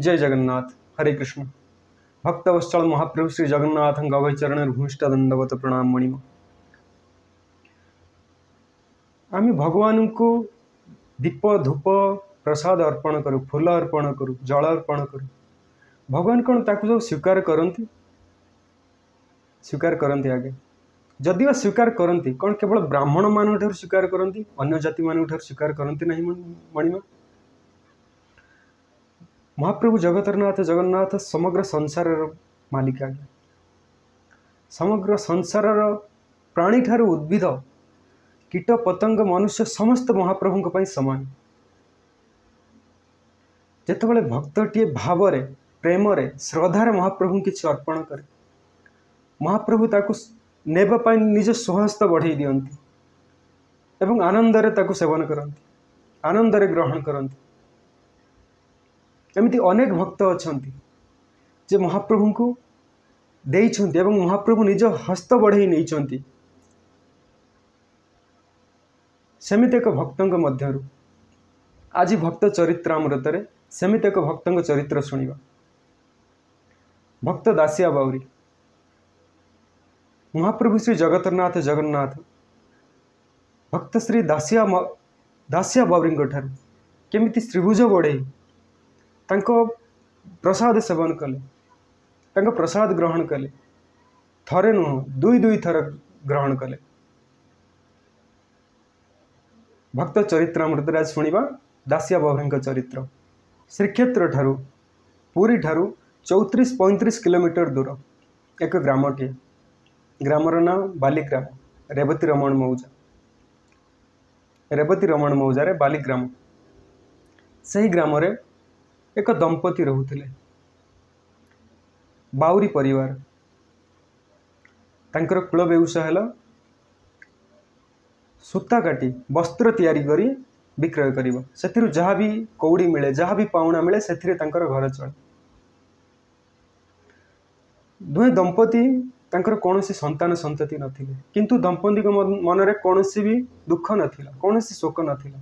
जय जगन्नाथ। हरे कृष्ण। भक्तवत्सल महाप्रभु श्री जगन्नाथ अभय चरण भूमिष्ठ दंडवत प्रणाम मणिम। आम भगवान को दीप धूप प्रसाद अर्पण करूँ, फूल अर्पण करूँ, जल अर्पण करूँ। भगवान कौन ताकू सब स्वीकार करती? स्वीकार करती आगे जदि वा स्वीकार करती कौन केवल ब्राह्मण मान स्वीकार करती, अन्य जाति मान स्वीकार करती नहीं? मणिमा महाप्रभु जगतरनाथ जगन्नाथ समग्र संसार मालिक आज्ञा। समग्र संसार प्राणी ठारू उद्भिद कीट पतंग मनुष्य समस्त महाप्रभु समान। जेतबेले भक्तटीए भाव प्रेम श्रद्धार महाप्रभु किसी अर्पण करे, महाप्रभु ताकू नेबाई निज स्वहस्त बढ़ई दियंती एवं आनंदरे ताकू सेवन करती, आनंदरे ग्रहण करती। एमती अनेक भक्त अच्छा जे महाप्रभु को देइछन्ति एवं महाप्रभु निज हस्त बढ़ई नहीं। सेमित एक भक्तों मध्यरु आज भक्त चरित्रामृत रे सेमित एक भक्तों चरित्र शुणा। भक्त दासिया बाउरी महाप्रभु श्री जगतरनाथ जगन्नाथ भक्त श्री दासिया बाउरी केमिति त्रिभुज बढ़ई तांको प्रसाद सेवन कले, प्रसाद ग्रहण कले। थरे नुह दुई दुई थर ग्रहण कले। भक्त चरित्रामृत आज शुणा दासिया बाउरी चरित्र। श्रीक्षेत्र ठारू पुरी ठारू 34-35 किलोमीटर दूर एक ग्रामटे, ग्रामर नाम बालीग्राम, रेवती रमण मौजा। रेवती रमण मौजा बालीग्राम। से ग्राम एक दंपति रोते, बाउरी परिवार। तांकर कुल व्यवसाय है सूता काटी वस्त्र तैयारी करी विक्रय करिबो। सेथिरु जहाँ भी कौड़ी मिले, जहाँ भी पाउना मिले, सेथिरे तांकर घर चले। दुहे दंपति तांकर कौनसी संतान संतति नथिले, किंतु दंपति को मनरे कौनसी भी दुख नथिला, कौनसी शोक नथिला।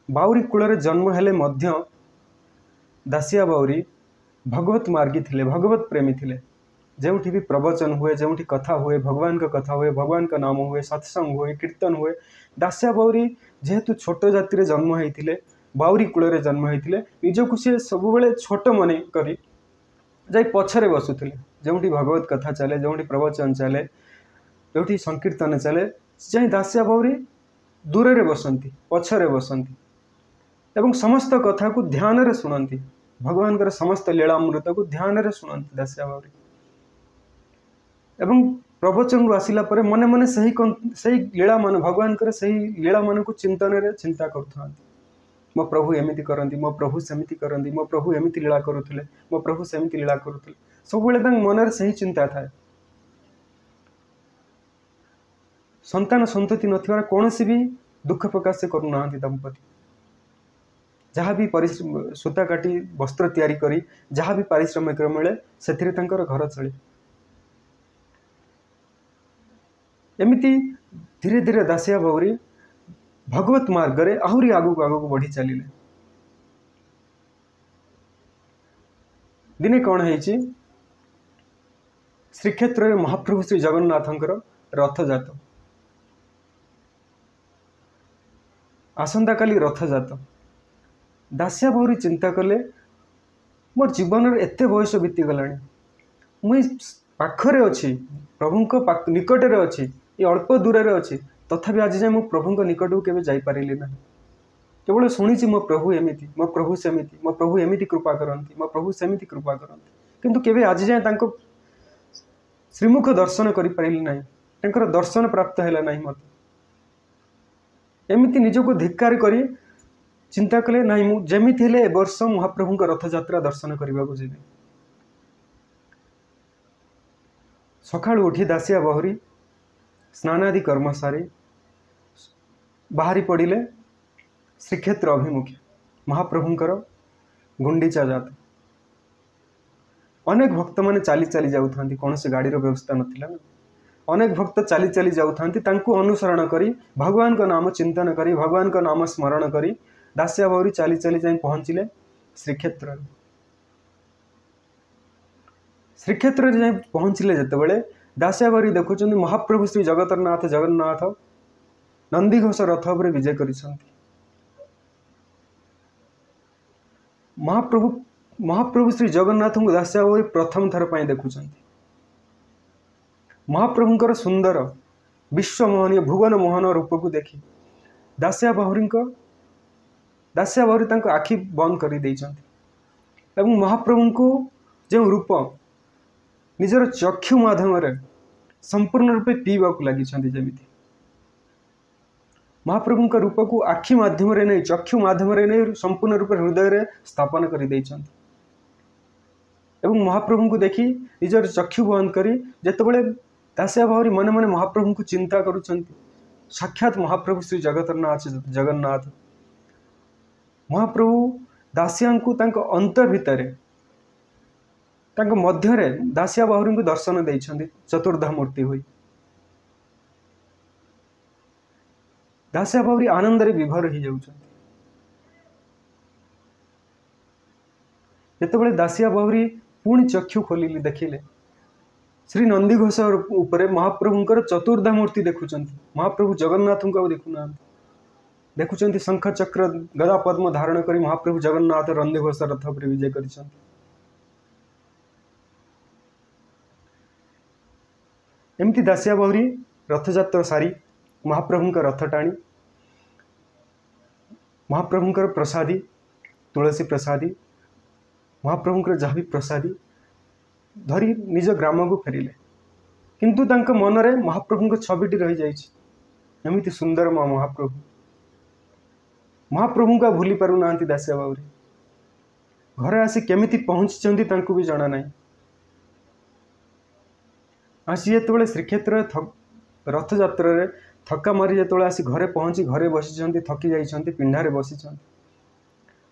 बाउरी कूल जन्म हेले मध्य दासिया बाउरी भगवत मार्गी थिले, भगवत प्रेमी थिले। जोठी भी प्रवचन हुए, जोठी कथा हुए, भगवान का कथा हुए, भगवान का नाम हुए, सत्संग हुए, कीर्तन हुए, दासिया बाउरी जेहेतु छोट जाति जन्म होते, बाउरी कूल जन्म होते, निजक सी सब छोट मन कर पछरे बसुले। जोठी भगवत कथा चले, जोठी प्रवचन चले, जो संकीर्तन चले, जाई दासिया बाउरी दूर रे बसंती, पछरे बसंती एवं समस्त कथा को ध्यान रे शुणती। भगवान का समस्त लीलामृत को ध्यान रे शुणती दासिया बाउरी। एवं प्रवचन आसिला परे मने मने सही लीला मान, भगवान कर सही लीला मान को चिंतन रे चिंता करथांती। मो प्रभु एमिति करंती, मो प्रभु सेमिति करंती, मो प्रभु एमिति लीला करुथिले, मो प्रभु सेमिति लीला करुथिले। सब बेले तांग मन रे सही चिंता थाए। संतान संतति नथिबार कोनोसी भी दुख प्रकाश से करू नांती दंपति। जहाँ भी सूता काटी वस्त्र तैयारी करी, जहाँ भी पारिश्रमिक मिले, सेथिरे तांकर घर चले। एमिति धीरे धीरे दासिया बाउरी भगवत मार्ग रे आहुरी आगु आगु बढ़ी चलिले। दिने कौन है श्रीक्षेत्र महाप्रभु श्री जगन्नाथंकर रथ जात। आसंता काली रथ जात। दासिया बाउरी चिंता कले, मोर जीवन एत बयस बीतीगला, मुई पाखरे अच्छी, प्रभु निकट में अच्छी, ये अल्प दूर में अच्छी, तथापि आज जाए मो प्रभु निकट को केवे जाई पारिली ना। केवल शुणी मो प्रभु एमिति, मो प्रभु सेमिति, मो प्रभु एमिति कृपा करती, मो प्रभु सेमिति कृपा करती, किंतु केवे आज जाए तांको श्रीमुख दर्शन करि पारिली नाही, तांकर दर्शन प्राप्त हैला नाही। मत एमिति निजको धिक्कार करी चिंता कले, नाही मु जेमिति हेले ए वर्ष महाप्रभु का रथ यात्रा दर्शन करने को जीवी। सकाळु उठी दासिया बाहुरी स्नानादि कर्म सारी बाहरी पड़िले श्रीक्षेत्र अभिमुखे महाप्रभुंकर गुंडीचा जात। अनेक भक्त माने चाली चाली जाउथांती, कौन से गाड़ी रो व्यवस्था नथिला ना। अनेक भक्त चाली चाली जाउथांती, तांको अनुसरण करी भगवान का नाम चिंतन करी, भगवान का नाम स्मरण करी दासिया बाउरी चाली चाली जाई पहुँचिले श्रीक्षेत्र श्रीक्षेत्र जाए पहुँचले जितेबाला दासिया बाउरी देखुं महाप्रभु श्री जगतरनाथ जगन्नाथ नंदीघोष रथ पर विजय कर महाप्रभु श्री जगन्नाथ को दासिया बाउरी प्रथम थर पर देखुं महाप्रभुंकर सुंदर विश्व मोहनीय भुवन मोहन रूप को देखी दासिया बाउरी आखि बंद कर महाप्रभु को जो रूप निजर चक्षु माध्यम संपूर्ण रूपे पीवा लगी जमी महाप्रभु का रूप को आखि माध्यम नहीं चक्षु माध्यम नहीं संपूर्ण रूप हृदय स्थापन कर महाप्रभु को देखी निजर चक्षु बंद कर जितेबाला दासिया बाउरी मन मन महाप्रभु को चिंता करुँच साक्षात महाप्रभु श्री जगन्नाथ महाप्रभु दासिया को अंतर भितर मध्य दासिया बाउरी को दर्शन देइछन्ति चतुर्धा मूर्ति हुई दासिया बाउरी आनंद रे विभोर हो जाउछन्ति जेतेबेले दासिया बाउरी पुणी चक्षु खोलिली देखिले श्री नंदीघोष उपरे महाप्रभुंकर चतुर्धा मूर्ति देखुछन्ति महाप्रभु जगन्नाथ को देखुना देखुछन्ति शंख चक्र गदा पद्म धारण करी महाप्रभु जगन्नाथ नंदीघोष रथ पर विजय करिछन्ति एमती दासिया बाउरी रथयात्रा सारी महाप्रभुंकर रथ टाणी महाप्रभुंकर प्रसादी तुलसी प्रसादी महाप्रभुंकर जहाँ भी प्रसादी धरी निज ग्राम को फेरिले किंतु तांका मन रे महाप्रभु छविटी रही जाइछि एमिति सुंदर महाप्रभु का भूली पारु नांती दासिया बाउरी घरे आसी केमिति पहुंचि तांको भी जाना नहीं आसी जो श्रीक्षेत्र रथ यात्रा थका मारी जो आसी घरे पहुँची घरे बसी थकी जाइछन्ति पिंढारे बसी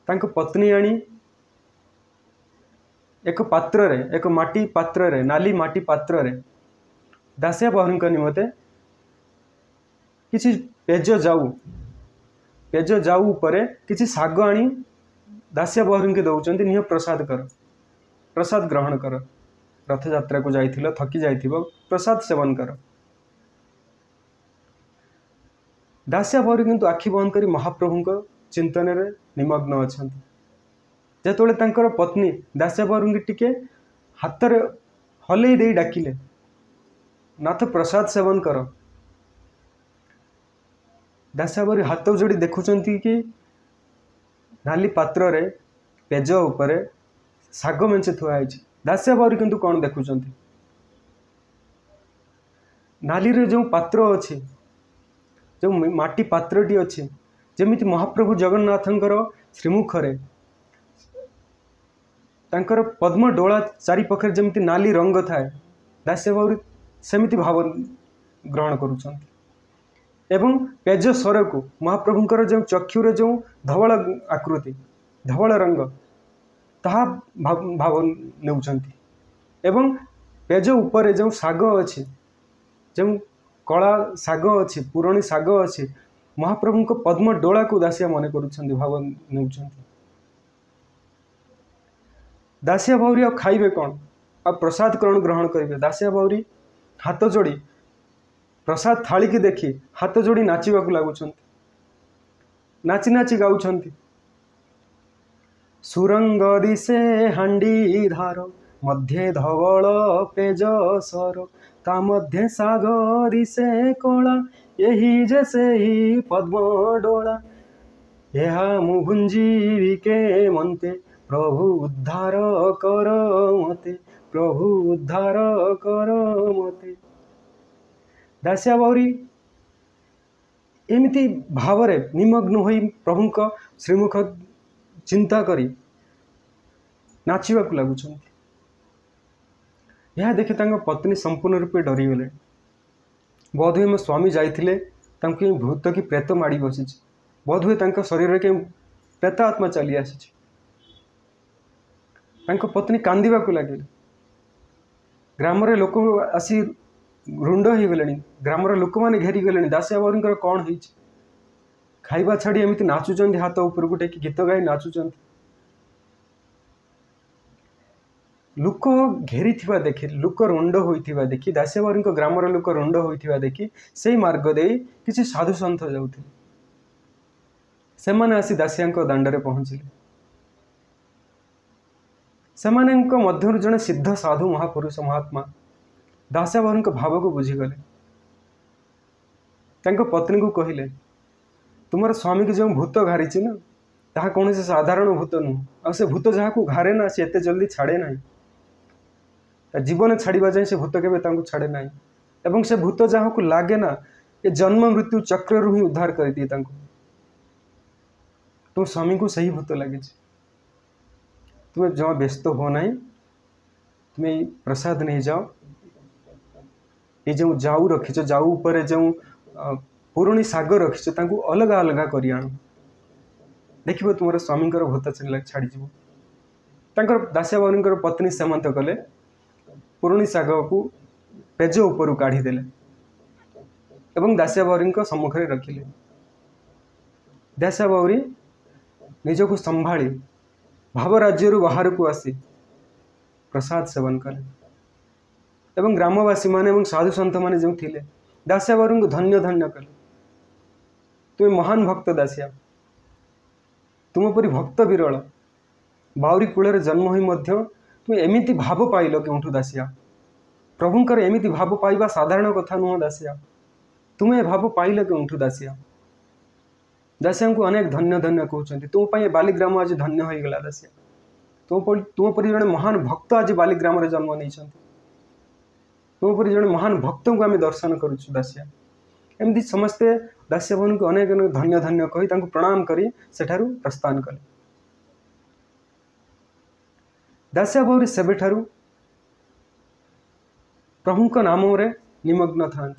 पत्नी आनी एक पात्र रे एक माटी पात्र रे नाली माटी पात्र रे दासिया बाउरी निमते किछि पेज जाऊ उपरे किछि साग आनी दासिया बाउरी के दौरान निह प्रसाद कर प्रसाद ग्रहण कर रथ यात्रा को जाइथिलो थकी जाइथिबो प्रसाद सेवन कर दासिया बाउरी किंतु आखि बंद करी महाप्रभु को चिंतन रे निमग्न अछंती जेतोले तांकर पत्नी दासिया बाउरी टिके हाथ रे हलै दे डाकिले नाथ प्रसाद सेवन कर दासिया बाउरी हाथ जोड़ी देखुचंती कि नाली पात्र रे पेज उपरे साग मेंचे थुआ है दासिया बाउरी किंतु कौन देखुचंती नाली रे जो पात्र अच्छे जो माटी पात्रटी अच्छे जमिति महाप्रभु जगन्नाथंकर श्रीमुखरे तांकर पद्म डोला चारि पखरे जमिति नाली रंग थाए दासिया बाउरी सेमिति भाव ग्रहण करुछंती एवं पेज स्वर को महाप्रभुंकर जो चक्षुरे जो धवल आकृति धवल रंग ताहा भाव नेउछंती एवं पेज ऊपर जो साग अच्छे जो कला साग अच्छे पुराणी साग अच्छे महाप्रभु को पद्म डोला को दासिया मन करुछंती भाव नेउछंती दासिया बाउरी आ खाइबे कौन आ प्रसाद कौन ग्रहण करेंगे दासिया बाउरी हाथ जोड़ी प्रसाद थाली की देखी हाथ जोड़ी नाचिबा लगुंट नाची नाची गाउछंती सुरंग दिशे हांडी धार मध्य धवल पेज सर ता मध्य साग दिशे कला यही जैसे ही पद्म डोला यह मुभुंजी के मनते प्रभु उद्धार कर मते प्रभु उद्धार कर मते दासिया बाउरी एमिति भावरे निमग्न होई प्रभु का श्रीमुख चिंता करी नाचिबा लगुंट यह देखि तांका पत्नी संपूर्ण रूपे डरीगले बोधहुए मो स्वामी जाइथिले तांको भूत कि प्रेत माड़ी बसी बोधहुए तांका शरीर के प्रेत आत्मा चली आसी तांको पत्नी कांदिबा लगे ग्राम लोक आसी रुंड हो गले ग्राम लोक मैंने घेरी गले दासिया बाउरी कौन हो खाइबा छाड़ी एमती नाचुंट हाथ ऊपर को टेकी गीत गाई नाचुंट लोक घेरी देखि लोक रुंड होइथिबा देखि दासियाबाउरी ग्रामर लोक रुंड होइथिबा देखि से मार्ग दे किछि साधु सन्थ जाउथिले। सेमाने आसी दासिया दांडरे पहुँचिले। सेमानंक मध्यरु जने सिद्ध साधु महापुरुष महात्मा दासियाबाउरी भाव को बुझीगले। तांको पत्नी को कहिले तुमर स्वामी की जो भूत घारी ना ताहा कौन से साधारण भूत नुह। आ से भूत जहाँ को घारे ना से एते जल्दी छाड़े ना। जीवन छाड़ा जाए से भूत के छाड़े ना। एवं से भूत जहाँ को लगे ना ये जन्म मृत्यु चक्र ही उद्धार कर दिए। तुम स्वामी को सही भूत लगे। तुम्हें जमा व्यस्त हो ना। तुम्हें प्रसाद नहीं जाओ। ये जो जाऊ रखीच जाऊ उपर जो पुराणी शाग रखीच अलग अलग कर देख तुम स्वामी भूत छाड़ी दासियाबाउरी पत्नी सेमंत कले पुराणी शाग को पेज उपर काढ़ीदे एवं दासियाबाउरी सम्मुखें रखिले। दासियाबाउरी निजक संभाली भाव राज्य बाहर को आसी प्रसाद सेवन कले एवं ग्रामवासी माने एवं साधु सन्थ माने जो थिले दासियाबाउरी को धन्य धन्य कले। तुम महान भक्त दासिया, तुम परी भक्त विरल बाउरी कूल जन्म हो तुम एमती भाव पाइल क्यों दासिया। प्रभुंकर एमती भाव पाइबा साधारण कथा नुह दासिया। तुम्हें भाव पाइल क्यों दासिया। दासिया को अनेक धन्य धन्य कहते। तुम बालीग्राम आज धन्य हो गला दासिया। तुम परी जड़े महान भक्त आज बालीग्राम जन्म नहीं। तुम परी जड़े महान भक्त को आम दर्शन करुचु दासिया। एमती समस्ते दासियाबाउरी को अनेक अनेक धन्य धन्य कही प्रणाम करी सेठारु प्रस्थान कले। दासियाबाउरी सेबेठारु प्रभुंक नाम रे निमग्न था।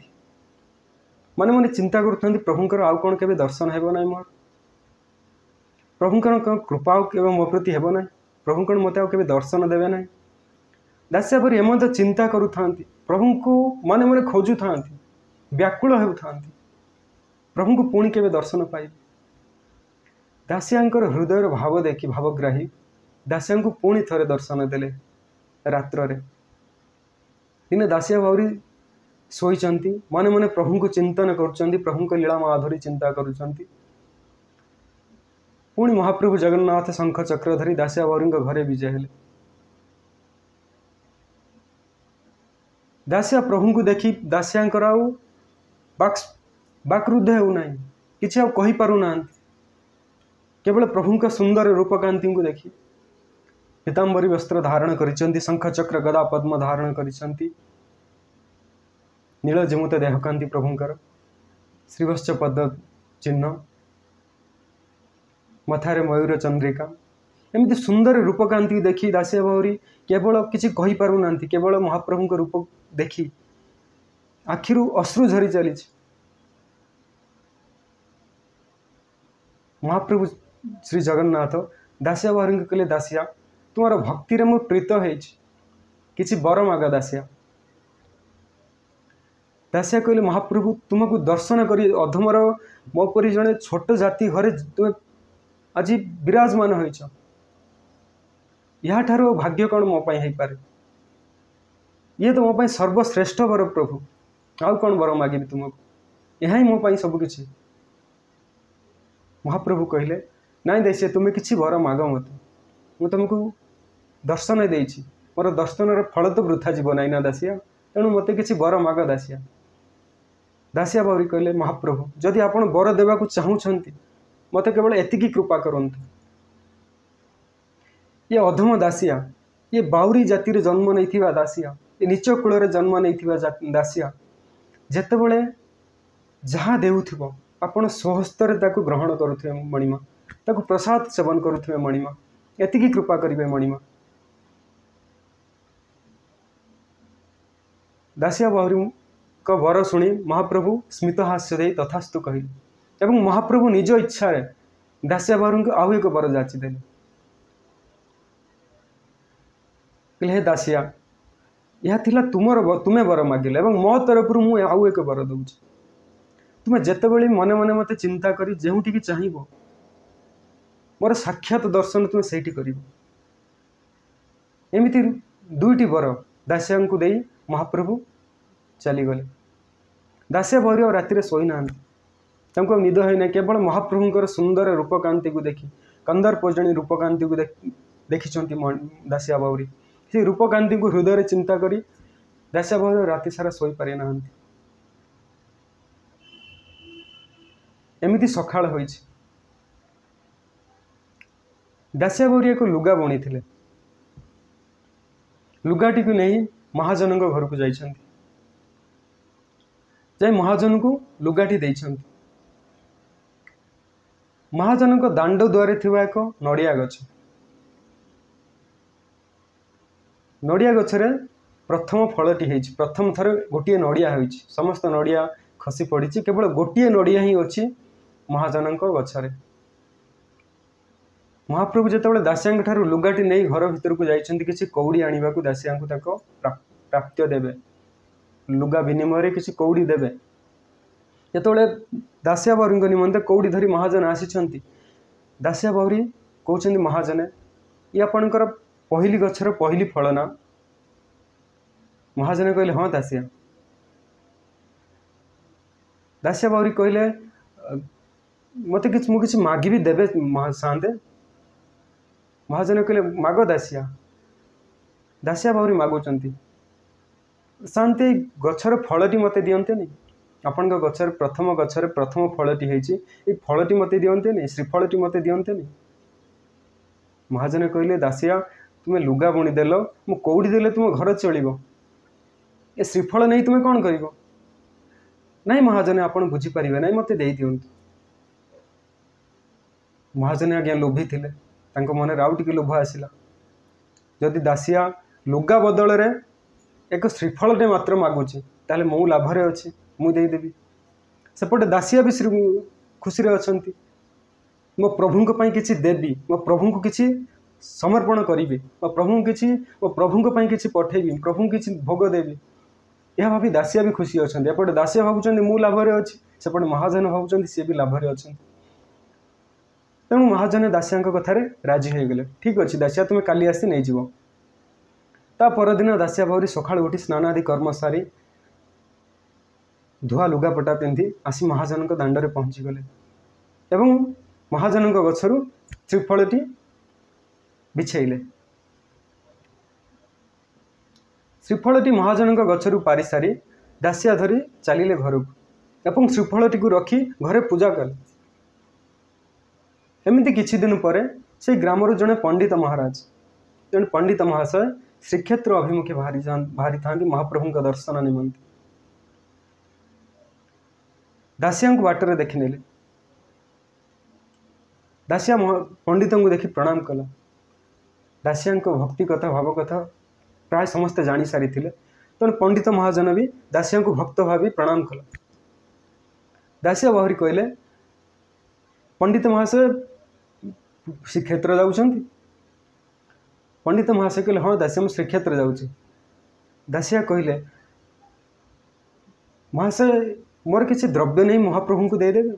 मन मन चिंता कर प्रभुंकर आउ कौन के दर्शन हेब ना। मोर प्रभुंकर कृपा मो प्रति हेब ना। प्रभुंकर मत आउ के दर्शन देवे ना। दासियाबाउरी एमत चिंता करूँ प्रभु को मन मन खोजु था व्याकुल हो प्रभु को पुणी के दर्शन पाइबे। दासियांकर हृदय भाव देखी भावग्राही दासिया को पुणी थरे दर्शन देले। रात्र दिने दासियाबाउरी शोइचंती मन मन प्रभु को चिंतन करुचंती। प्रभु को लीला माधुरी चिंता करुचंती। पुणी महाप्रभु जगन्नाथ शंख चक्र धरी दासियाबाउरी घरे विजय हेले। दासिया प्रभु को देखी दासियांकर आउ बाक्रुद्ध होना किसी कही पारु ना। केवल प्रभु का सुंदर रूपकांति को देखी पीतांबरी वस्त्र धारण करिसंती। शंख चक्र गदा पद्म धारण करिसंती। नील जिमुत देहकांति प्रभुंकर श्रीवत्स पद चिन्ह मथारे मयूर चंद्रिका एमती सुंदर रूपकांति देखी दासियाबाउरी केवल किसी कही पारु ना। केवल महाप्रभु का रूप देखी आखिरु अश्रु झरी चली। महाप्रभु श्री जगन्नाथ दासियाबाउरी कहले दासिया तुम्हार भक्ति रे मु प्रीत किसी बर माग। दासिया दासिया कहले महाप्रभु तुमको दर्शन करी अधमर मो परी जड़े छोट जाति घरे तुम आज विराजमान होइछ। याठार भाग्य कौन मो पाई पारे। ये तो मो सर्वश्रेष्ठ वर प्रभु आउ कौन वर मागिबी तुमको यह मो पाई सब किछि। महाप्रभु कहले नाई दासिया तुम्हें किसी वर माग मत मु तुमको दर्शन देइछि। मोर दर्शन फल तो वृथा जीव नाई ना दासिया तेणु मत किसी वर माग दासिया। दासियाबाउरी कहले महाप्रभु जदि आपण वर देवा चाहूँगी मत केवल एतिकी कृपा करंतु। ये अधम दासिया ये बाउरी जाति रे जन्म नहीं दासिया ये नीच कूल जन्म नहीं दासिया जेतेबेले जहाँ देउथिबो आपण स्वहस्तर ताकू ग्रहण करुथे मणिमा ताकू प्रसाद सेवन करुथे मणिमा एतिकी कृपा करिवे मणिमा। दासियाबाउरी का वर शुणी महाप्रभु स्मित हास्य दे तथास्तु कहले एवं महाप्रभु निज इच्छा रे दासियाबाउरी को आउ एक वर जाची देले। हे दासिया यह थिला तुम्हें वर मागिले एवं मो तरफ मु आउ एक वर दउछि। तुम्हें जेतेबेले मने मने मते चिंता करी जेउठी की चाहिबो मोर साक्षात दर्शन तुम्हें सेठी करिबो। एमिति दुईटी बर दासिया को दे महाप्रभु चलीगले। दासिया भौरी और राति शोई ना निद होना केवल महाप्रभुंर सुंदर रूपकांति को देखी कंदर पोजणी रूपकांति को देखी दासिया बाउरी से रूपकांति को हृदय चिंता करी दासिया बाउरी राति सारा शोई पारि ना। एमती सकाळ होइछि दासिया बाउरी एक लुगा बुणी थिले लुगाटी को नहीं महाजन घर को जाई महाजन को लुगाटी देइछन्ति। महाजन को दांड द्वारे थिबा एक नड़िया गछ नड़िया गछरे प्रथम फलटी होइछि प्रथम थर गोटे नड़िया होइछि समस्त नड़िया खसी पड़ी केवल गोटे नड़िया ही अच्छी महाजन गछरे। महाप्रभु जितेबाला दासिया ठारू लुगाटी नहीं घर भीतर को जाइछन्ति किछि कौड़ी आनिबा को दासिया को ताको प्राप्य देबे लुगा विनिमय किसी कौड़ी देबे जेतोले दासिया बाउरी निमंते कौड़ी धरी महाजन आसी दासिया बाउरी कहते महाजने ये आपणकर पहली गछर पहली फल ना। महाजने कहले हाँ दासिया। दासिया बाउरी कहले मते किछि मागी भी देबे सान्दे। महाजने कहले माग दासिया। दासिया बाउरी मागुचंती शांति गछर फलटी मते दियंते नहीं आपण गछर प्रथम फलटी होइछि ए फलटी मते दियंते नहीं श्रीफलटी मते दियंते नहीं। महाजने कहले दासिया तुमे लुगा बुणी देल मु कौड़ी देले तुम घर चलिबो ए श्रीफल नहीं तुमे कौन करिवो नहीं महाजने आपण बुझी परिबे नहीं मते देई दियंतु। महाजने आज्ञा लोभी थिले तांको मन रे आउटी लोभ आसिला जदि दासिया लुगा बदल रे एक श्रीफलटे मात्र मागुची ताले मु लाभरे अच्छी मु देदेवी सेपटे दासिया भी श्री खुशी अच्छा मो प्रभु किसी देवी मो प्रभु को किसी समर्पण करी मो प्रभु किसी मो प्रभु किसी पठेबी प्रभु किसी भोग देवी यह भावी दासिया भी खुशी अच्छा एपटे दासिया भावुं मु लाभरे अच्छी सेपटे महाजन भावुं सी भी लाभरे अच्छा तेणु महाजने दासिया कथार राजी हो गले ठीक अच्छे दासिया तुम्हें काली आसी नहीं जीव। ता परदिन दासिया बाउरी सकाळु उठी स्नान आदि कर्म सारी धुआ लुगापटा पिंधि आसी महाजन दांडे पहुँची गले एवं महाजन गछरु श्रीफलटी बिछेले। श्रीफलटी महाजन गछरु पारि सारी दासिया धरी चलिले घर को एवं श्रीफलटी को रखी घरे पूजा कले। एमती किछि दिन पर से ग्रामर जड़े पंडित महाराज जड़े पंडित महाशय श्रीक्षेत्र अभिमुखे बाहरी था महाप्रभु का दर्शन निमंते दासिया को बाटर देखने दासिया पंडित को देखी प्रणाम कला। दासिया भक्ति कथा भाव कथा प्राय समस्ते जानी सारी तेणु पंडित महाजन भी दासिया को भक्त भावी प्रणाम कला। दासिया बाहरी कहले पंडित महाशय श्रीक्षेत्र जाउछन्ति। पंडित महाशय कहले हाँ दासिया मु श्रीक्षेत्र जाऊँगी। दासिया कहले महाशय मोर किसी द्रव्य नहीं महाप्रभु को देदेवे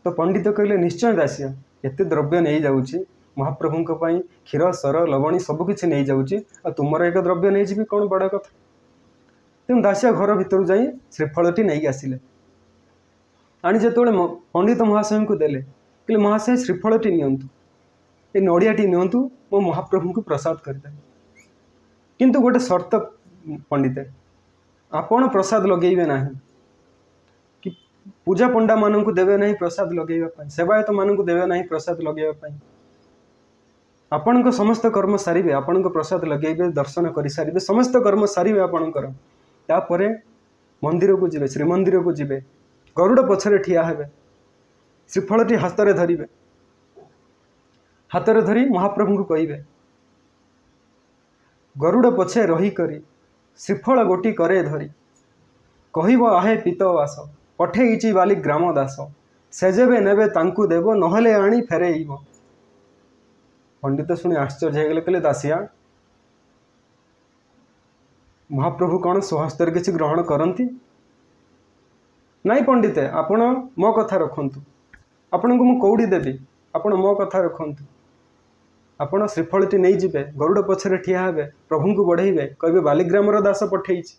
तो पंडित कहले निश्चय दासिया एते द्रव्य नहीं जाऊँगी महाप्रभु क्षीर सर लवणी सबकि नहीं जाऊँगी तुमर एक द्रव्य नहीं जी कौन बड़ कथा। तेणु दासिया घर भीतर जा श्रीफलटी नहीं आसिले आनी जिते पंडित महाशय को देले कहले महाशय श्रीफलटी नियंतु ए नड़ियाटी नियंतु मो महाप्रभु को प्रसाद करदे किंतु गोटे शर्त पंडित आपण प्रसाद लगेबे ना कि पूजा पंडा मान को देवे नहीं प्रसाद लगेबा सेवायत मान को देवे नहीं प्रसाद लगेबा आपण को समस्त कर्म सारे आपण को प्रसाद लगेबे दर्शन कर सारे समस्त कर्म सारे आपणकर तापर मंदिर को जीवे श्रीमंदिर को जीवे गरुड़ पछरे ठिया हेबे श्रीफलटी हस्तरे धरिबे हाथ धरी महाप्रभु को कहिबे गरुड़ पछे रही करी श्रीफल गोटी करे धरी कहब आहे पीतवास पठेइची बाली ग्राम दास सेजेबे नेबे तांकु देव नहले आनी फेरेइब। पंडित शुणी आश्चर्य हो गले कहले दासिया महाप्रभु कौन स्वहस्तर किसी ग्रहण करती नाई पंडित आपण मो कथा रखु आपण को मु कौड़ी देवी आपण मो कथा रखु आपण श्रीफलटी नहीं जिबे गरुड़ पछरे ठिया हेबे प्रभु को बढ़ेबे कहबे बालीग्रामर दास पठेइछि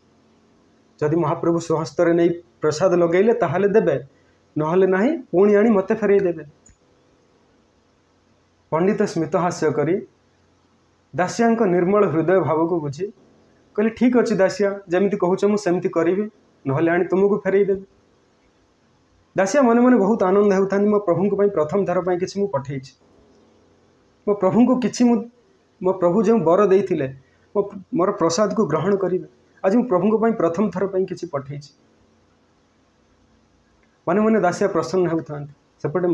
जदि महाप्रभु स्वहस्तर नहीं प्रसाद लगेले ताहाले देबे नहले नाही पुणी आनी मते फेरई देबे। पंडित स्मित हास्य करी दासिया निर्मल हृदय भाव को बुझी कहले ठीक अच्छे दासिया जमी कहूच मुझे करी नहले आनी तुमको फेरई देबी। दासिया मन मन बहुत आनंद होता मो प्रभु प्रथम थर पर किसी पठे मो प्रभु को किसी मो प्रभु जो बर देते मोर प्रसाद को ग्रहण करेंगे आज मो प्रभु प्रथम थर पर किसी पठे मन मन दासिया प्रसन्न होता सेपटे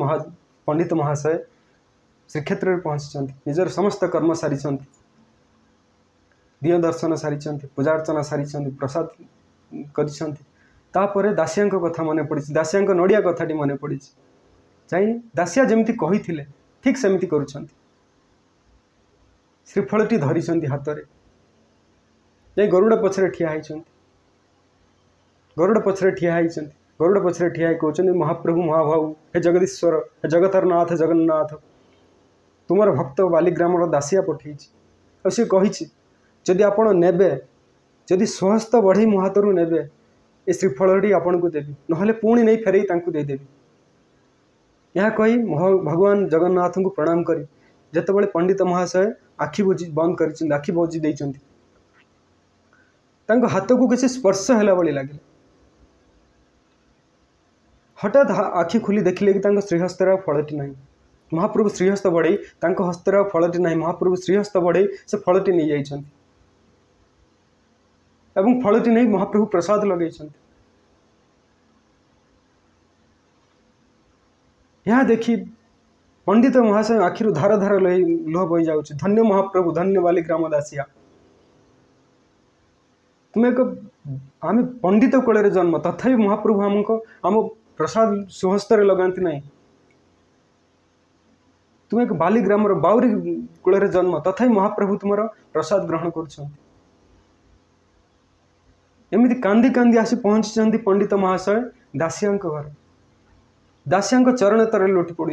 पंडित महाशय श्रीक्षेत्र में पहुँची निजर समस्त कर्म सारी दिय दर्शन सारी पूजार्चना सारी प्रसाद कर दासिया कथा मन पड़ी दासिया नड़िया कथाटी मन पड़ी जाई दासिया जमी कही ठीक सेमती करुँच श्रीफलटी धरी हाथ में जाई गरुड़ पछरे ठिया गरुड़ पछरे ठिया गरुड़ पछरे ठिया कहते महाप्रभु महाभाव हे जगदीश्वर हे जगतर नाथ जगन्नाथ तुमर भक्त बालीग्रामर दासिया पठे सी कही जदि आपण नेबे जदि स्वहस्त बढ़ई मो हाथरू नेबे ए श्रीफलटी आपन को देवी नहले पुणी नहीं फेरई तांकु दे देवी। यह कही भगवान जगन्नाथ को प्रणाम करी जेतेबेले पंडित महाशय आखि बुझी बंद कर आखि बुझी देइचंती तांको हाथ को किसी स्पर्श हैला बली लगे हठात आखि खुली देखिले कि तांको श्रीहस्तर फलटी नहीं महाप्रभु श्रीहस्त बढ़ई तांको हस्तर फलटी नहीं महाप्रभु श्रीहस्त बढ़ई से फलटी नहीं जाइछंती एवं फलटी नहीं महाप्रभु प्रसाद लगे यहाँ देखी पंडित महाशय आखिर धार धार लुह बही जाऊँ धन्य महाप्रभु धन्य बालीग्राम दासिया तुम एक आम पंडित कूल जन्म तथापि महाप्रभु हमको आम प्रसाद सुहस्तर लगाती नहीं तुम एक बालीग्रामर बाउरी कूल जन्म तथापि महाप्रभु तुम प्रसाद ग्रहण कर एमती कांदी कांदी आसी पहुंची पंडित महाशय दासिया घर दासिया चरण तर लोटी पड़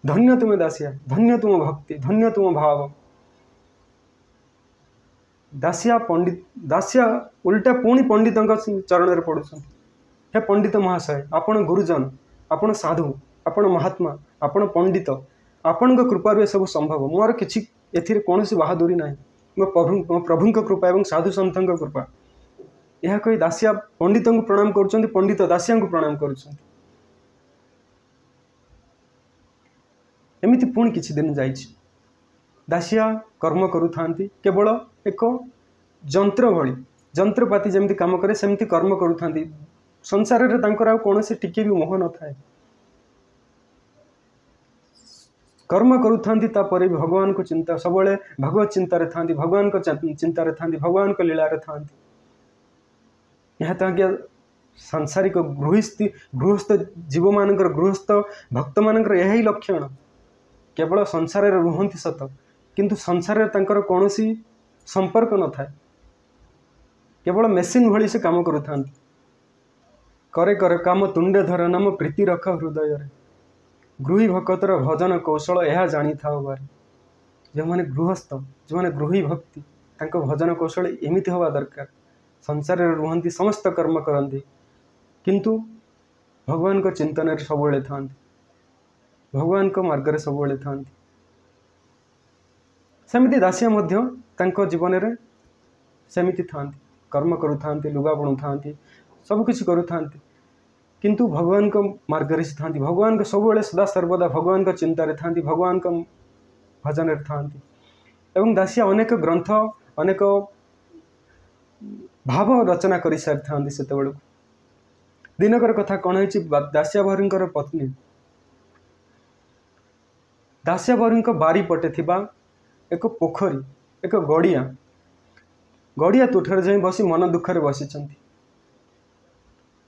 धन्य तुम दासिया धन्य तुम भक्ति धन्य तुम भाव दासिया पंडित दासिया उल्टा पुणी पंडित चरण में पड़ुं हे पंडित महाशय आपण गुरुजन आपण साधु आपण महात्मा आपण पंडित आपण कृपा सब संभव मोर किसी एथिरे कौन बहादुरी ना मो प्रभु कृपा एवं साधु सन्थ कृपा यह कही दासिया पंडित को प्रणाम कर पंडित दासिया को प्रणाम कर एमती पुणी किछि दिन जाइछि दासिया कर्म करुथा केवल एक जंत्र भली जंत्रपाति जमती काम करे सेमती कर्म करुथा संसार रे तांकर आ कौन से टिके भी मोह न थाए कर्म करुथा तापर भी भगवान को चिंता सब भगवत चिंतार था भगवान को चिंतार था भगवान को लीलार था यहाँ तो सांसारिक गृहस्थ जीव मान गृहस्थ भक्त मान यही लक्षण केवल संसार रुहंती सत किंतु संसार कौन संपर्क न था केवल मेसीन भली से काम करुथा करे करे काम तुंडे धर नाम प्रीति रख हृदय गृही भक्तर भजन कौशल यह जानी था बारे जो मैंने गृहस्थ जो मैंने गृही भक्ति भजन कौशल एमती हवा दरकार संसार रुहंती समस्त कर्म करती किंतु भगवान को चिंतन सब था भगवान को मार्ग सब था सेमती दासिया जीवन में सेमती था कर्म करुथा लुगा बुणु था सबकिछ करुथा किंतु भगवान को मार्ग से था भगवान को सब सदा सर्वदा भगवान को चिंतार था भगवान को भजन था एवं दासिया अनेक ग्रंथ अनेक भाव रचना कर सारी था से दिनकर कथा कौन है दासिया भरी पत्नी दासिया भरी बारी पटे थिबा एक पोखरी एक गड़िया गड़िया तुठर जाई बसी मन दुखरे बसी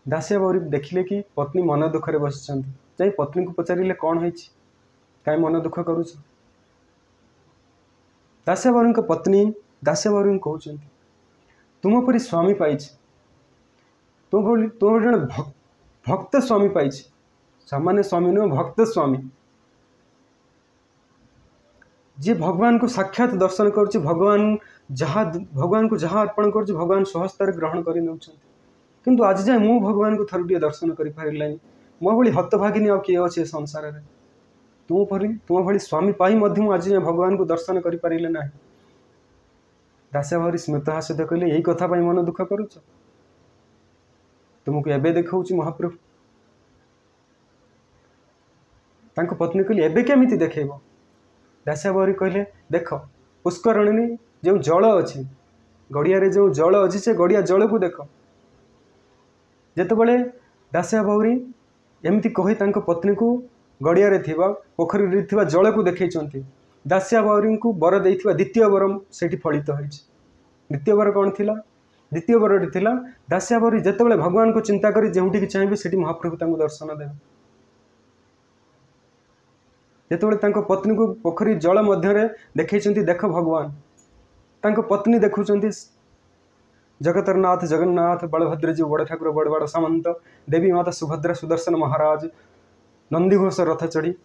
दासिया भरी देखिले कि पत्नी मन दुखरे बसी जाई पत्नी को पचारे कौन है कहीं मन दुख करुच दासिया भरी पत्नी दासिया भरी कहते तुम परी स्वामी पाई तुम जन भक्त स्वामी पाई सामान्य स्वामी नुह भक्त स्वामी जी भगवान को साक्षात दर्शन करुच्ची भगवान को जहाँ अर्पण करुच्ची भगवान स्वहस्तर ग्रहण कर किंतु आज जाए मु भगवान को थरुटिए दर्शन कर पारे मो भाई हतभागिनी आ किए अच्छे संसार में तुम भली स्वामी पाई आज जाए भगवान को दर्शन कर पारे ना। दासिया भावरी स्मित हास्यत कहले यही कथा मन दुख करुच तुमको एबे देखा महाप्रभु। तांको पत्नी कहली एबे केमिति देखेब। दासिया बावरी कहले देख पुष्करणी जो जल अच्छी गड़िया जो जल अच्छी से गड़िया जल को देख। जेतबले दासिया बावरी एमती कही तांको पत्नी को गड़िया पोखरी जल को देखते दासिया बावरी को वर देइथिबा द्वितीय वर सेठी फलित होइछ। द्वितीय वर कौन थिला? द्वितीय वरटी थिला दासिया बावरी जेतबले भगवान को चिंता करी जेउठी चाहिए सेठी महाप्रभु तांको दर्शन देवे। जेतबले तांको पत्नी को पोखरी जल मध्य देखते देख भगवान तांको पत्नी देखुंट जगतर नाथ जगन्नाथ बलभद्र जी बड़ ठाकुर बड़ बड़ सामंत देवी माता सुभद्रा सुदर्शन महाराज नंदीघोष रथ चढ़ी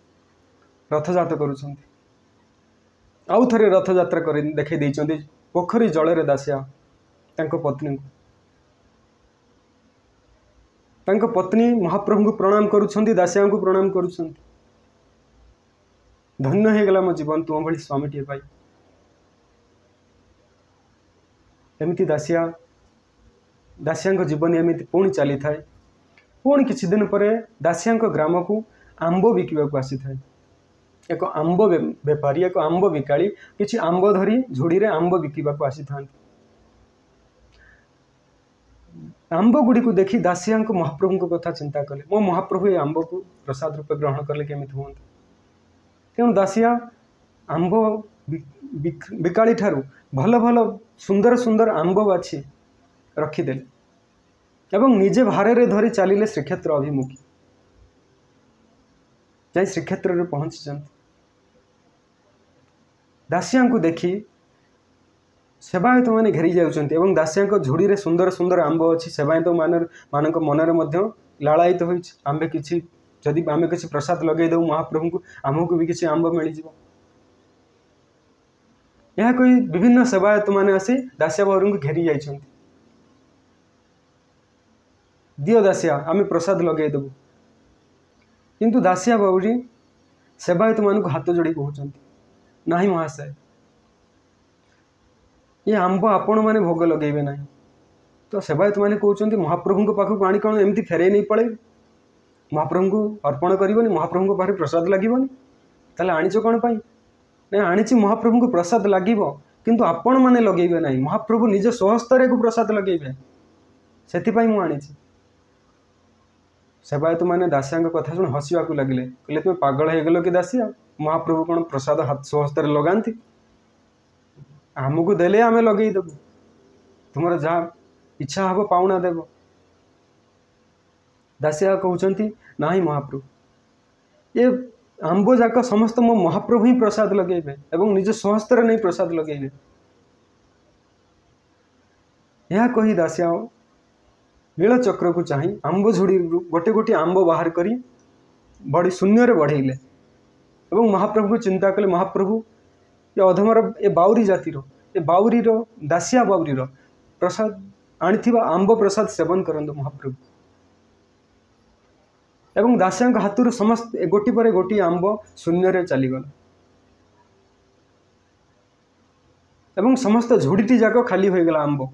रथजात करुँच आउ थे रथयात्रा कर देखते पोखरी जल दासिया तांको पत्नी को तांको पत्नी महाप्रभु को प्रणाम करुँच दासिया को प्रणाम करुँच धन्य हो गला मो जीवन तुम भली स्वामी टे पाई। एमती दासिया जीवन एमती पुणी चली थाए। पुणी किछि दिन पर दासिया ग्राम को आंब बिकवा आसी थाए। एक आंब बेपारी एक आंब बिकाली किछि आंब धरी झुड़ी रे आंब बिकवा आसी था। आंब गुड़ी को देखी दासिया महाप्रभु को कथा चिंता कले मो महाप्रभु ये आंब को प्रसाद रूपे ग्रहण कले केमिति हुअन्ते। तेणु दासिया आंब बिकाली ठारू भल भल सुंदर सुंदर आंब बाछी रखिदेले एवं निजे भारे धरी चलिले श्रीक्षेत्र अभिमुखी जाई श्रीक्षेत्र रे पहुंची। दासिया को देखी सेवायत मैंने घेरी जाउछन्ति एवं दासिया झुड़ी रे सुंदर सुंदर आंब अच्छी सेवायत मान मनरे मध्य लालायित होइछ आंबे किछि जदि आम किसी प्रसाद लगे दऊ महाप्रभु को आमको भी किसी आंब मिल यह कोई विभिन्न सेवायत मैंने आसी दासिया बावरी को घेरी जाइछन्ति दियो दासिया आम प्रसाद लगे देबू किंतु दासिया बावरी सेवायत मान को हाथ जोड़ी कहते नहीं महाशय ये आंब आपण मैंने भोग लगेबे ना। तो सेवायत मैंने कहते महाप्रभु पाखक आनी कौन एमती फेरे नहीं पड़े महाप्रभु को अर्पण करनी महाप्रभु पाखे प्रसाद लगे ताले आनीच कौन पाई ना आनी महाप्रभु को प्रसाद लगे किंतु आपण मैंने लगेबे ना महाप्रभु निज स्वहस्तर को प्रसाद लगेबे से मुझे सेवायत मैंने दासिया कथा शुण हसवा लगे कहले तुम पागल हो गल कि दासिया महाप्रभु कौन प्रसाद हाथ स्वहस्तर लगाती आमको देले आम लगेदेबू तुम जहाँ इच्छा हम पाउना देव। दासिया कहते नहीं महाप्रभु ये आंब जाक समस्त मो महाप्रभु ही प्रसाद लगेबे एवं निज स्वहस्तर नहीं प्रसाद लगेबे। यह कही दासिया नीलचक्र को चाही आंब झुड़ी गोटे गोटे आंब बाहर करी बड़ी शून्य रे बढ़ेले एवं महाप्रभु को चिंता कले महाप्रभु ये अधमर ए बाउरी जातिर ए बाउरी दासिया बाउरी प्रसाद आनीथिबा आंब प्रसाद सेवन करंदु महाप्रभु एवं दासिया हाथ समस्त गोटी पर गोटी आंब शून्य रे चलीगला एवं समस्त झुड़ीटी जाक खाली हो गला आंब।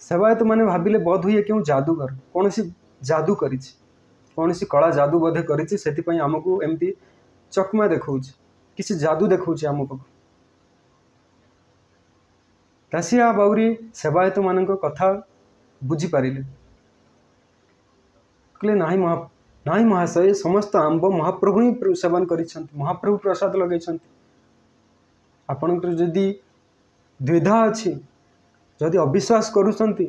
सेवायत मैंने भाविले बोध हुए क्यों जादूगर कौन सी जादू करी कौन सी कला जादू बोधे करी से आमको एमती चकमा देखा किसी जादू देखा आम पाख। दासिया बाउरी सेवायत मान कथा बुझीपारे कहले नहीं महाशय समस्त आंब महाप्रभु ही सेवन कर महाप्रभु प्रसाद लगे आपणकर जदि द्विधा अच्छी जदि अविश्वास करुँच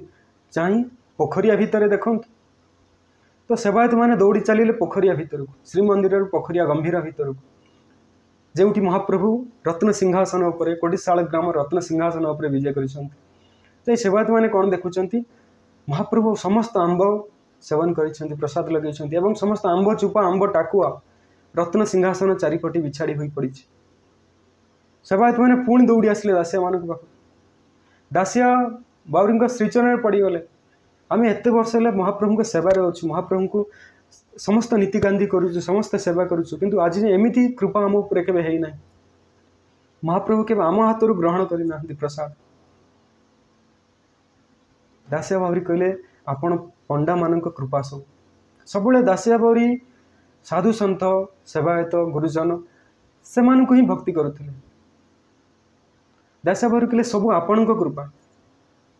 चाहे पोखरिया भितर देखु तो सेवायत मैंने दौड़ी चलिए पोखरिया भितर को श्रीमंदिर पोखरिया गंभीर भितर को जोटी महाप्रभु रत्न सिंहासन उपर कोडिशाल ग्राम रत्न सिंहासन उपर विजय कर सेवायत मैंने कौन देखुं महाप्रभु समस्त आंब सेवन कर प्रसाद लगे समस्त आंब चुपा आंब टाकुआ रत्न सिंहासन चारिपटी बिछाड़ी होई पड़ी। सेवायत मैंने पुणी दौड़ी आसिले दासिया मान पाख। दासिया बाउरी श्रीचरण पड़गले। आम एत वर्ष है महाप्रभु सेवार अच्छु, महाप्रभु को समस्त नीतिकांति करुचु, समस्त सेवा करुचु, किंतु आज एमती कृपा आम उपर केबे है ना। महाप्रभु के आम हाथ ग्रहण करना प्रसाद। दासिया बाउरी कहले आपण पंडा मान कृपा सब दासिया बाउरी साधु सन्थ सेवायत गुरुजन से ही भक्ति करुले। दासिया बाउरी कहले सब आपण कृपा,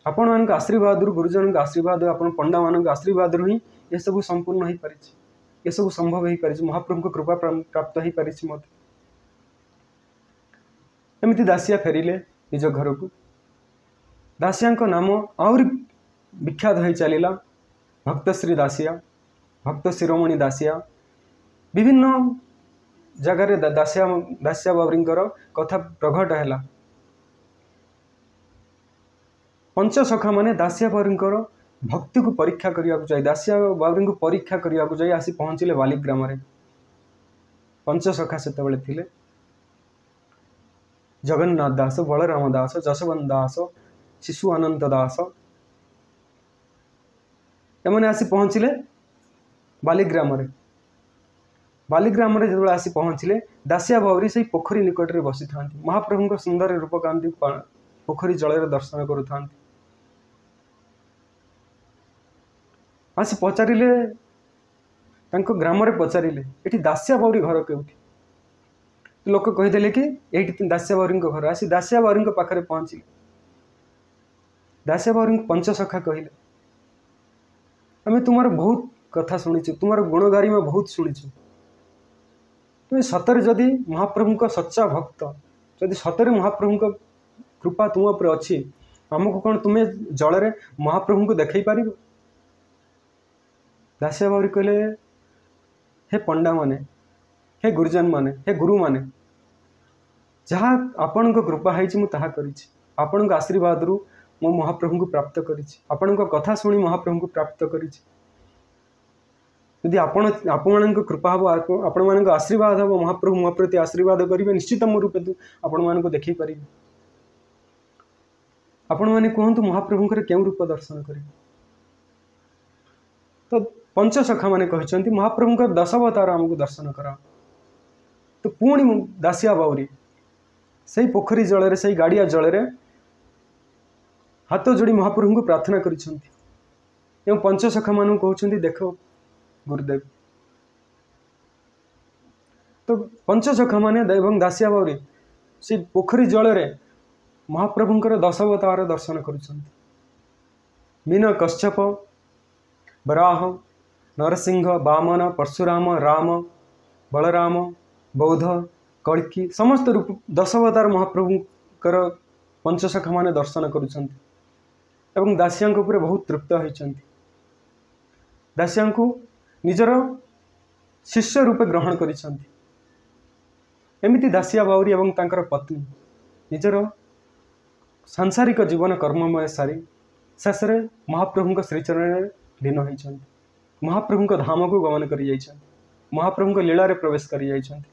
आपण मान आशीर्वाद गुरुजन आशीर्वाद आपण पंडा मान आशीर्वाद ही ये सब संपूर्ण हो पारि, ये सब संभव हो पारि, महाप्रभु कृपा प्राप्त हो पारि। मत एमती दासिया फेरिले निज घर को। दासिया नाम आहरी विख्यात हो चलला भक्तश्री दासिया, भक्त शिरोमणि दासिया। विभिन्न जगार दासिया दासिया बाउरी कथा प्रकट है। पंचसखा माने दासिया बाउरी भक्ति को परीक्षा करने को जाए, दासिया बाउरी को परीक्षा करने को जाए आसी पहुँचले बालीग्राम। पंचसखा से थे जगन्नाथ दास, बलराम दास, जशवंत दास, शिशु अनंत दास। एमने आसी पहुँचले बालीग्राम। बालीग्राम जो आसी पहुँचले दासिया बाउरी से पोखरी निकट में बसी था। महाप्रभु सुंदर रूपकांति पोखरी जल दर्शन करुता। आसी पचारे ग्राम में पचारे ये दासिया बाउरी घर केउठी। लोक कहीदे कि ये दासिया बाउरी घर। आसी दासिया बाउरी पाखे पहुँचे। दासिया बाउरी पंचसखा कहले आम तुमार बहुत कथा शुणीचु, तुमार गुणगारी में बहुत शुणीचु। तुम सतरे जदि महाप्रभु का सच्चा भक्त, जदि सतरे महाप्रभु का कृपा तुम पर अच्छी, आमको कौन तुम्हें जल महाप्रभु को देखई पार। दासिया बाउरी कहले हे पंडा माने, हे गुरुजन माने, हे गुरु माने, जहाँ आपण कृपा है ताहा करिछि। आपण आशीर्वाद रु मो महाप्रभु को प्राप्त करिछि, आपण कथा शुणी महाप्रभु को प्राप्त करिछि। यदि आपण कृपा हम, आपण मान आशीर्वाद हम, महाप्रभु मो प्रति आशीर्वाद करेंगे, निश्चित मो रूपे आपण मान देखी पारे। आपण मैंने कहतु महाप्रभु क्यों रूप दर्शन करेंगे। तो पंचसखा मैंने कहते महाप्रभु का 10 अवतार आमको दर्शन करा। तो पुणी दासिया बाउरी से पोखरी जल से गाड़िया जल हाथ जोड़ी महाप्रभु को प्रार्थना कर पंचसखा मान कहते देख गुरुदेव। तो पंचसखा माने दासिया बाउरी से पोखरी जल महाप्रभुंकर 10 अवतार दर्शन करुछंती। मीन कश्यप, वराह, नरसिंह, वामन, परशुराम, राम, बलराम, बौद्ध, कल्की समस्त रूप 10 अवतार महाप्रभुंकर पंचसखा माने दर्शन करुछंती एवं दासिया उपर बहुत तृप्त होइछंती। दासिया को निजर शिष्य रूपे ग्रहण करिछंती। एमिति दासिया बाउरी एवं तांकर पत्नी निजर सांसारिक जीवन कर्ममय सारी शेष में महाप्रभु श्रीचरण लीन होइछंती। महाप्रभु धाम को गमन करि जाइछंती, महाप्रभु लीला रे प्रवेश करि जाइछंती।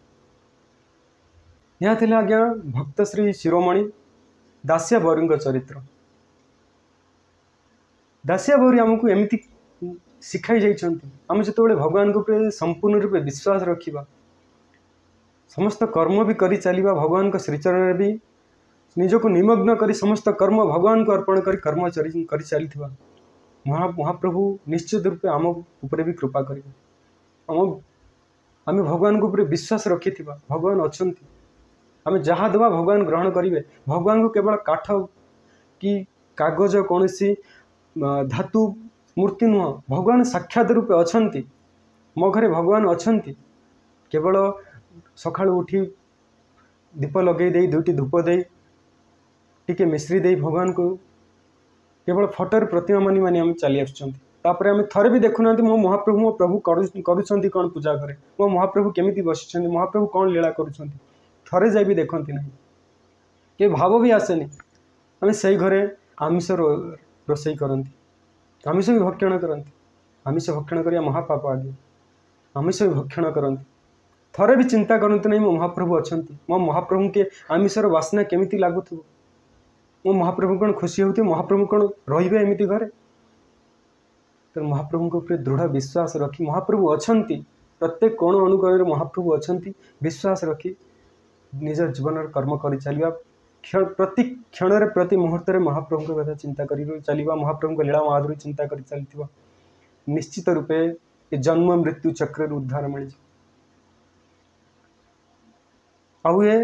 यहाँ थिला आज्ञा भक्त श्री शिरोमणि दासिया बाउरी चरित्र। दासिया बाउरी आमको एमती शिखाई जाइछंती, आम जितेबाला भगवान को संपूर्ण रूपे विश्वास रखिबा, समस्त कर्म भी करि चलिबा, भगवान श्रीचरण भी निजको निमग्न करी समस्त कर्म भगवान को अर्पण करी कर्म करि चलिथिबा महाप्रभु निश्चित रूपे आम उपरे भी कृपा करिबा। आम भगवान को उपरे विश्वास रखिथिबा, भगवान अछंती, आम जहाँ देवा भगवान ग्रहण करेंगे। भगवान को केवल काठ कि कागज कौन सी धातु मूर्ति नुह, भगवान साक्षात रूपे अछंती। मो घरे भगवान अछंती। केवल सकाळ उठी दीप लगे दे, 2टी धूप दे, टिके मिश्री दे भगवान को केवल फोटोर प्रतिमा मानी मानी आम चली आसुँच। आम थरे भी देखुना मो महाप्रभु मो प्रभु करुँच कौन पूजा घरे, मो महाप्रभु केमिति बसी, महाप्रभु कौन लीला करुँच, थरे जाए भी देखती ना, के भाव भी आसेनी। आम से घरे आमिष रोषे करती, आमिष भी भक्षण करती, आमिष भक्षण करिया महापाप आगे, आमिष भी भक्षण करती। थरे भी चिंता करते नहीं मो महाप्रभु अच्छा मो महाप्रभु के आमिषर बासना केमिति लगुव मो महाप्रभु कौन खुशी होती महाप्रभु कौन रे एमती घरे तो महाप्रभु ऊपर दृढ़ विश्वास रखी महाप्रभु अच्छा प्रत्येक कोण अनुकोण महाप्रभु अच्छा विश्वास रखी निज जीवन कर्म कर चलवा प्रति क्षण प्रति मुहूर्त महाप्रभु कथा चिंता कर चलवा महाप्रभु लीला माधुरी चिंता कर चलती निश्चित रूपे ये जन्म मृत्यु चक्र उद्धार मिल आउ ये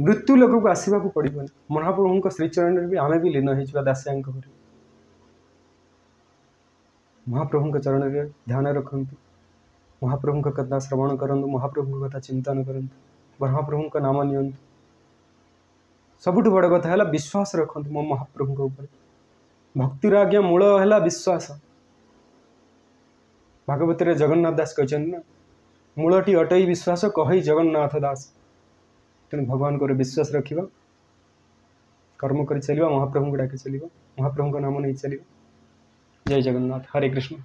मृत्यु लोक को आसवा पड़ोनी महाप्रभु श्रीचरण भी आम भी लीन हो दासिया महाप्रभु चरण में ध्यान रखु महाप्रभु कथा श्रवण करूँ महाप्रभु कथा चिंतन करूँ महाप्रभु नाम नि सबुठ बड़ कथा है विश्वास रखु मो महाप्रभु ऊपर भक्तिर आज्ञा मूल है विश्वास भागवत जगन्नाथ दास कहते ना मूलटी अटई विश्वास कही जगन्नाथ दास तेणु भगवान को विश्वास रखा कर्म कर चलवा महाप्रभु को डाक चलवा महाप्रभु का नाम नहीं चलवा जय जगन्नाथ हरे कृष्ण।